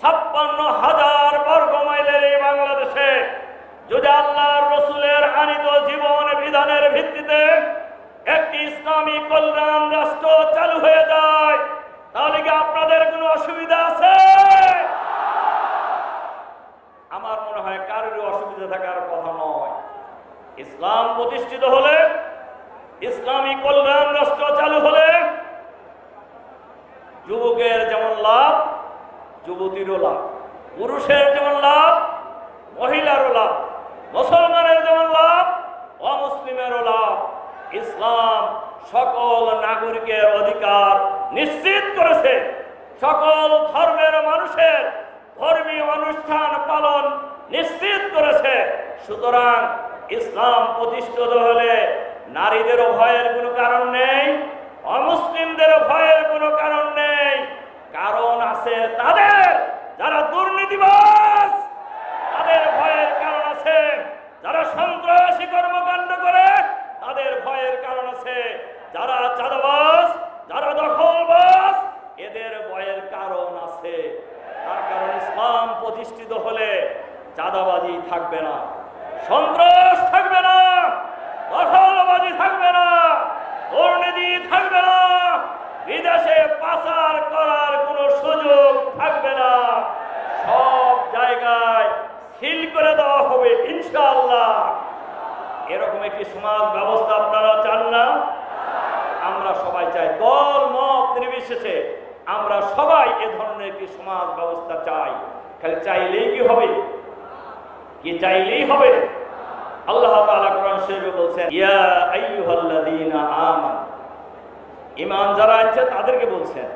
56,000 বর্গ মাইলের এই বাংলাদেশে যদি আল্লাহর রসুলের আনিত জীবন বিধানের ভিত্তিতে একটি ইসলামী কল্যাণ রাষ্ট্র চালু হয়ে যায়, তাহলে কি আপনাদের কোনো অসুবিধা আছে? আমার মনে হয় কারোর অসুবিধা থাকার কথা নয়। ইসলাম প্রতিষ্ঠিত হলে, ইসলামী কল্যাণ রাষ্ট্র চালু হলে যুবকের যেমন লাভ, যুবতীরও লাভ, পুরুষের যেমন লাভ, মহিলারও লাভ, মুসলমানের যেমন লাভ, অমুসলিমেরও লাভ। ইসলাম সকল নাগরিকের অধিকার নিশ্চিত করেছে, সকল ধর্মের মানুষের ধর্মীয় অনুষ্ঠান পালন নিশ্চিত করেছে। সুতরাং ইসলাম প্রতিষ্ঠিত হলে নারীদেরও ভয়ের কোনো কারণ নেই, অমুসলিমদেরও ভয়ের কোনো কারণ নেই। কারণ আছে তাদের যারা দুর্নীতিবাজ, তাদের ভয়ের কারণ আছে। যারা সন্ত্রাসী কর্মকাণ্ড করে তাদের ভয়ের কারণ আছে। যারা চাঁদাবাজ, যারা দখলবাজ, এদের ভয়ের কারণ আছে। তার কারণ ইসলাম প্রতিষ্ঠিত হলে চাঁদাবাজি থাকবে না, সন্ত্রাস থাকবে না, দখলবাজি থাকবে না, দুর্নীতি থাকবে না, বিদেশে পাচার করার কোনো সুযোগ থাকবে না। সব জায়গায় সিল করে দেওয়া হবে ইনশাআল্লাহ। এরকম একটি সমাজ ব্যবস্থা আপনারা চান না? আমরা সবাই চাই, দল মত নির্বিশেষে আমরা সবাই এ ধরনের একটি সমাজ ব্যবস্থা চাই। খালি চাইলেই কি হবে? কি চাইলেই হবে? আল্লাহ তাআলা কোরআন শরীফে বলছেন, ইয়া আইয়ুহাল্লাযীনা আমানু, ঈমান যারা আছে তাদেরকে বলছেন,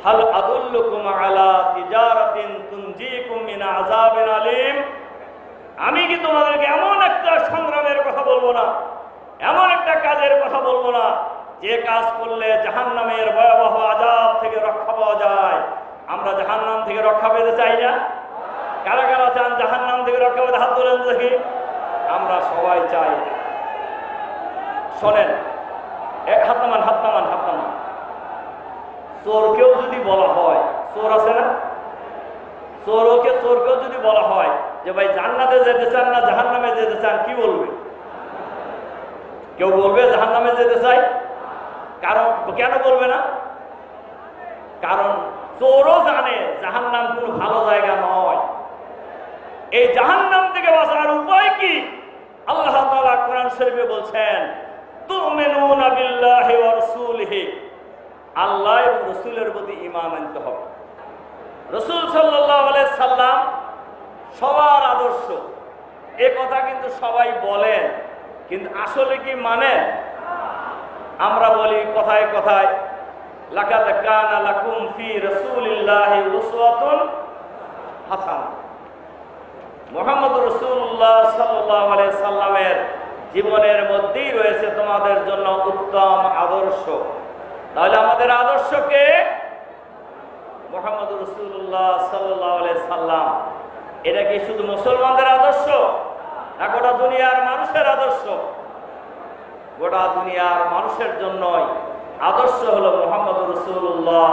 হাল আদুল্লুকুম আলা তিজারাতিন তুনজিকুম মিন আযাবিন আলীম, আমি কি তোমাদেরকে এমন একটা সংগ্রামের কথা বলবো না, এমন একটা কাজের কথা বলবো না যে কাজ করলে জাহান্নামের ভয়াবহ আযাব থেকে রক্ষা পাওয়া যায়? আমরা জাহান্নাম থেকে রক্ষা পেতে চাই না? কারা কারা চান জাহান্নাম থেকে রক্ষা পেতে? হাত তোলেন দেখি। আমরা সবাই চাই। শোনেন, হাত নামান, হাত নামান, হাত নামান। চোরকেও যদি বলা হয়, চোর আছে না, চোরকেও যদি বলা হয় যে ভাই জান্নাতে যেতে চান না জাহান্নামে যেতে চান, কি বলবে? কেউ বলবে জাহান্নামে যেতে চাই? কারণ কেন বলবে না? কারণ চোরও জানে জাহান্নাম কোনো ভালো জায়গা নয়। এই জাহান্নাম থেকে বাঁচার উপায় কি? আল্লাহ তাআলা কোরআন শরীফে বলছেন, তুমিনুনা বিল্লাহি ওয়া রাসূলিহি, আল্লাহ এবং রাসূলের প্রতি ঈমান আনতে হবে। রাসূল সাল্লাল্লাহু আলাইহি সাল্লাম সবার আদর্শ, এ কথা কিন্তু সবাই বলেন, কিন্তু আসলে কি মানেন? আমরা বলি কথায় কথায়, লাকাদ কানা লাকুম ফি রাসূলিল্লাহি উসওয়াতুন হাসানাহ। মুহাম্মদ রাসূলুল্লাহ সাল্লাল্লাহু আলাইহি সাল্লামের জীবনের মধ্যেই রয়েছে তোমাদের জন্য উত্তম আদর্শ। তাহলে আমাদের আদর্শকে মুহাম্মদ রাসূলুল্লাহ সাল্লাল্লাহু আলাইহি সাল্লাম, এটা কি শুধু মুসলমানদের আদর্শ না গোটা দুনিয়ার মানুষের আদর্শ? গোটা দুনিয়ার মানুষের জন্যই আদর্শ হলো মুহাম্মদ রাসূলুল্লাহ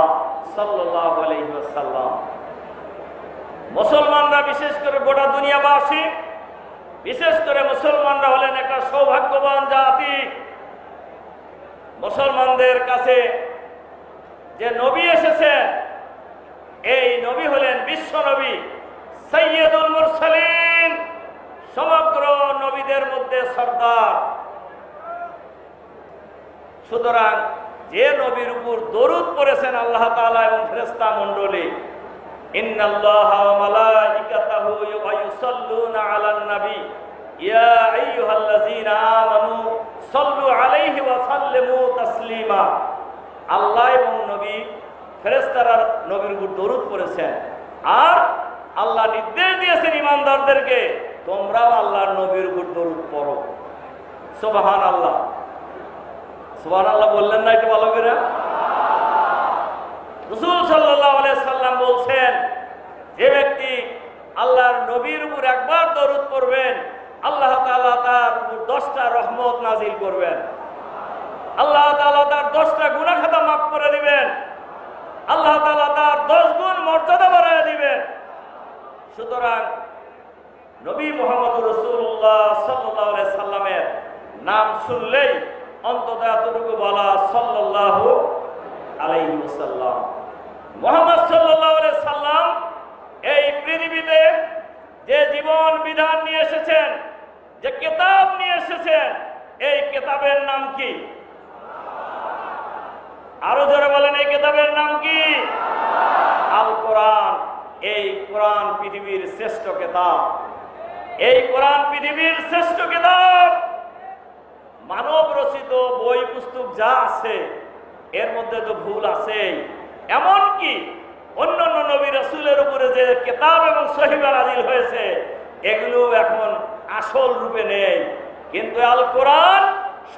সাল্লাল্লাহু আলাইহি ওয়াসাল্লাম। মুসলমানরা, বিশেষ করে গোটা দুনিয়াবাসী, বিশেষ করে মুসলমানরা হলেন একটা সৌভাগ্যবান জাতি। মুসলমানদের কাছে যে নবী এসেছেন, এই নবী হলেন বিশ্ব নবী, সাইয়্যিদুল মুরসালিন, সমগ্র নবীদের মধ্যে সর্দার। সুতরাং যে নবীর উপর দরুদ পড়েছেন আল্লাহ তাআলা এবং ফেরেশতা মণ্ডলী, ইন্নাল্লাহা ওয়া মালাইকাতাহু ইউসাল্লুনা আলান নবী ইয়া আইয়ুহাল্লাযীনা আমানু সাল্লু আলাইহি ওয়া সাল্লিমু তাসলিমা। আল্লাহ এবং নবী, ফেরেশতারা নবীর উপর দরুদ পড়েছেন, আর আল্লাহ নির্দেশ দিয়েছেন ঈমানদারদেরকে, তোমরাও আল্লাহর নবীর উপর দরুদ পড়ো। সুবহানাল্লাহ, সুবহানাল্লাহ বললেন না একটু ভালো করে? রাসূল সাল্লাল্লাহু আলাইহি সাল্লাম বলছেন, যে ব্যক্তি আল্লাহর নবীর উপর একবার দরুদ পড়বেন, আল্লাহ তাআলা তার উপর 10টা রহমত নাজিল করবেন। আল্লাহ তাআলা তার 10টা গুনাহ খাতা মাফ করে দিবেন। আল্লাহ তাআলা তার 10 গুণ মর্যাদা বাড়ায় দিবেন। সুতরাং নবী মুহাম্মদ রাসূলুল্লাহ সাল্লাল্লাহু আলাইহি সাল্লামের নাম শুনলেই অন্তত এতটুকু বলা সাল্লাল্লাহু আলাইহি ওয়াসাল্লাম। মুহাম্মদ সাল্লাল্লাহু আলাইহি সাল্লাম এই পৃথিবীতে যে জীবন বিধান নিয়ে এসেছেন, যে কিতাব নিয়ে এসেছেন, এই কিতাবের নাম কি? আরো জোরে বলেন, এই কিতাবের নাম কি? আল কোরআন। এই কোরআন পৃথিবীর শ্রেষ্ঠ কিতাব। এই কোরআন পৃথিবীর শ্রেষ্ঠ কিতাব। মানব রচিত বই পুস্তক যা আছে এর মধ্যে তো ভুল আছে, এমনকি অন্যান্য নবী রাসূলের উপরে যে কিতাব এবং সহিফা নাযিল হয়েছে এগুলো এখন আসল রূপে নেই, কিন্তু আল কোরআন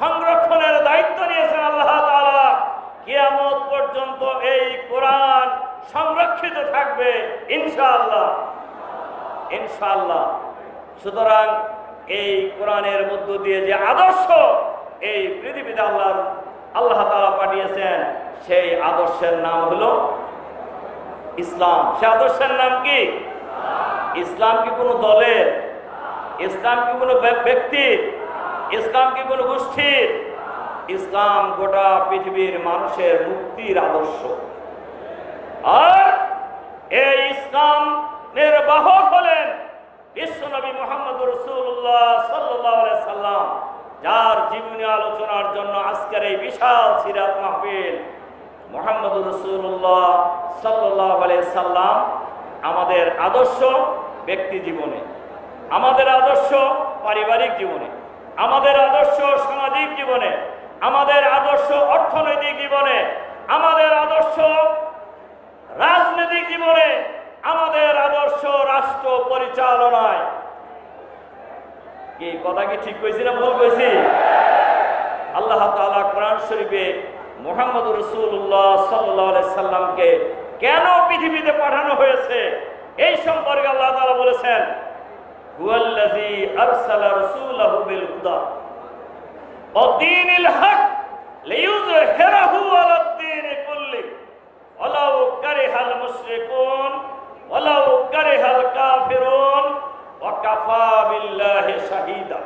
সংরক্ষণের দায়িত্ব নিয়েছেন আল্লাহ তাআলা। কিয়ামত পর্যন্ত এই কোরআন সংরক্ষিত থাকবে ইনশাআল্লাহ, ইনশাআল্লাহ। সুতরাং এই কোরআনের মধ্য দিয়ে যে আদর্শ এই পৃথিবীতে আল্লাহ তাআলা পাঠিয়েছেন, সেই আদর্শের নাম হলো ইসলাম। সে আদর্শের নাম কি? ইসলাম কি কোনো দলের? ইসলাম কি কোনো ব্যক্তির? ইসলাম কি কোনো গোষ্ঠীর? ইসলাম গোটা পৃথিবীর মানুষের মুক্তির আদর্শ। আর এই ইসলামের বাহক হলেন বিশ্বনবী মুহাম্মদ রাসূলুল্লাহ সাল্লাল্লাহু আলাইহি সাল্লাম, যার জীবনী আলোচনার জন্য আজকের এই বিশাল সিরাত মাহফিল। মুহাম্মদ রাসূলুল্লাহ সাল্লাল্লাহু আলাইহি সাল্লাম আমাদের আদর্শ ব্যক্তি জীবনে, আমাদের আদর্শ পারিবারিক জীবনে, আমাদের আদর্শ সামাজিক জীবনে, আমাদের আদর্শ অর্থনৈতিক জীবনে, আমাদের আদর্শ রাজনৈতিক জীবনে, আমাদের আদর্শ রাষ্ট্র পরিচালনায়। কি কথা কি ঠিক কইছি না ভুল কইছি? আল্লাহ তাআলা কোরআন শরীফে মুহাম্মদ রাসূলুল্লাহ সাল্লাল্লাহু আলাইহি সাল্লামকে কেন পৃথিবীতে পাঠানো হয়েছে এই সম্পর্কে আল্লাহ তাআলা বলেছেন, হুয়াল্লাযী আরসালা রাসূলাহু বিল হুদা ওয়া দীনিল হক লিইয়ুযহিরাহু আলাদ দীনি কুল্লি ওয়ালাউ কারিহাল মুশরিকুন ওয়ালাউ কারিহাল কাফিরুন ওয়া কাফা বিল্লাহি শাহীদা।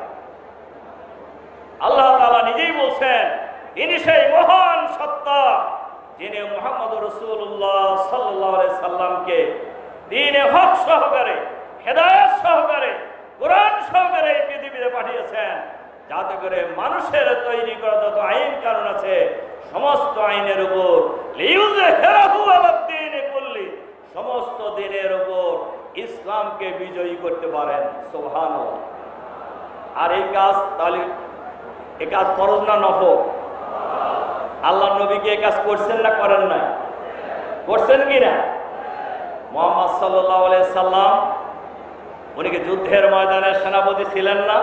আল্লাহ তাআলা নিজেই বলছেন, তিনি সেই মহান সত্তা যিনি মুহাম্মদ রাসূলুল্লাহ সাল্লাল্লাহু আলাইহি সাল্লামকে দ্বীনে হক সহকারে, হেদায়েত সহকারে, কোরআন সহকারে এই পৃথিবীতে পাঠিয়েছেন, যাতে করে মানুষের তৈরি করা যত আইন কানুন আছে সমস্ত আইনের উপর লিইয়ুযহিরাহু আলাদ দীনি কুল্লি, সমস্ত দিনের উপর ইসলামকে বিজয়ী করতে পারেন। সুবহানাল্লাহ। আর এই কাজ তাহলে এই কাজ ফরজ না নফল? আল্লাহ নবীকে এই কাজ করছেন না করেন নাই? করছেন কি না? মুহাম্মদ সাল্লাল্লাহু আলাইহি সাল্লাম উনি কি যুদ্ধের ময়দানে সেনাপতি ছিলেন না?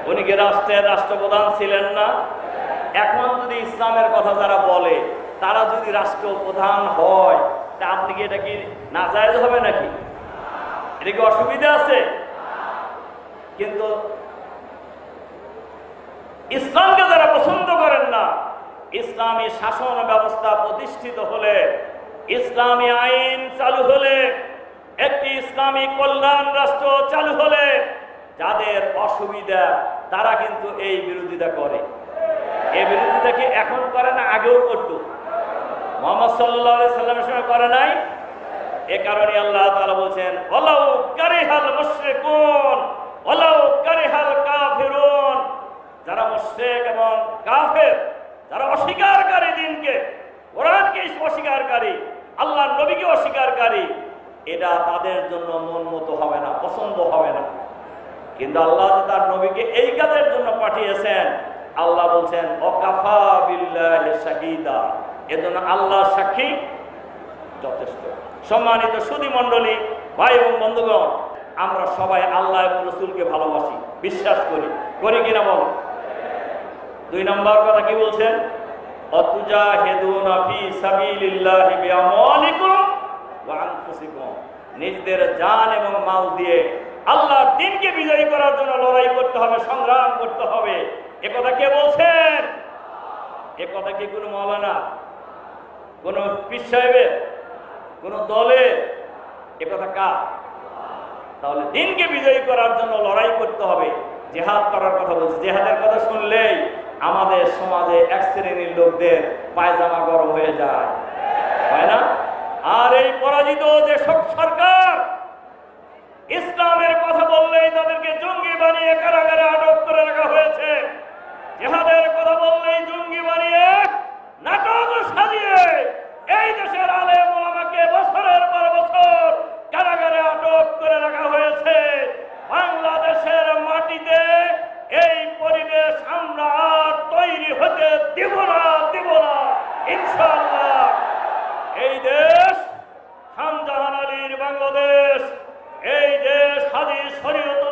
উনি কি রাষ্ট্রের রাষ্ট্রপ্রধান ছিলেন না? এখন যদি ইসলামের কথা যারা বলে তারা যদি রাষ্ট্রপ্রধান হয়, তা আপনি কি এটা কি নাজায়েজ হবে নাকি? এটা কি অসুবিধা আছে? কিন্তু ইসলামকে যারা পছন্দ করেন না, ইসলামী শাসন ব্যবস্থা প্রতিষ্ঠিত হলে, ইসলামী আইন চালু হলে, একটি ইসলামী কল্যাণ রাষ্ট্র চালু হলে যাদের অসুবিধা তারা কিন্তু এই বিরোধিতা করে। এই বিরোধিতা কি এখন করে না, আগেও করত? মুহাম্মদ সাল্লাল্লাহু আলাইহি সাল্লামের সময় করে নাই? এ কারণে আল্লাহ তাআলা বলেন, ওয়ালাউ কারিহাল মুশরিকুন ওয়ালাউ কারিহাল কাফিরুন, যারা মুশরিক এবং কাফের, যারা অস্বীকারকারী, দিনকে কোরআনকে অস্বীকারকারী, আল্লাহর নবীকে অস্বীকারকারী, এটা তাদের জন্য মন মতো হবে না, পছন্দ হবে না। কিন্তু আল্লাহ তার নবীকে এই কাজের জন্য পাঠিয়েছেন। আল্লাহ বলছেন, ওয়াকাফা বিল্লাহি শাহীদা, এজন্য আল্লাহ সাক্ষী যথেষ্ট। সম্মানিত সুধী মণ্ডলী, ভাই এবং বন্ধুগণ, আমরা সবাই আল্লাহ এবং রাসূলকে ভালোবাসি, বিশ্বাস করি, করি কিনা বলো? 2 নম্বর কথা কি বলছেন? অতুজাহিদুনা ফি সাবিলিল্লাহি বিআমওয়ালিকুম ওয়া আনফুসিকুম, নিজেদের জান এবং মাল দিয়ে আল্লাহর দ্বীনকে বিজয়ী করার জন্য লড়াই করতে হবে, সংগ্রাম করতে হবে। এ কথা কে বলছেন? এ কথা কি কোনো মাওলানা, কোনো পীর সাহেবের, কোনো দলের? এ কথা কার? তাহলে দিনকে বিজয়ী করার জন্য লড়াই করতে হবে। জেহাদ করার কথা বলছে, জেহাদের কথা শুনলেই আমাদের সমাজে এক শ্রেণীর লোকদের পায়জামা গরম হয়ে যায়, হয় না? আর এই পরাজিত যে সরকার ইসলামের কথা বললেই তাদেরকে জঙ্গি বানিয়ে কারাগারে আটক করে রাখা হয়েছে, জেহাদের কথা বললেই জঙ্গি বানিয়ে নাটক সাজিয়ে এই দেশের আলেম ওলামাকে বছরের পর বছর কারাগারে আটক করে রাখা হয়েছে। বাংলাদেশের মাটিতে এই পরিবেশ আমরা আর তৈরি হতে দিব না ইনশাআল্লাহ। এই দেশ খান জাহান আলীর বাংলাদেশ, এই দেশ হাজী শরীয়ত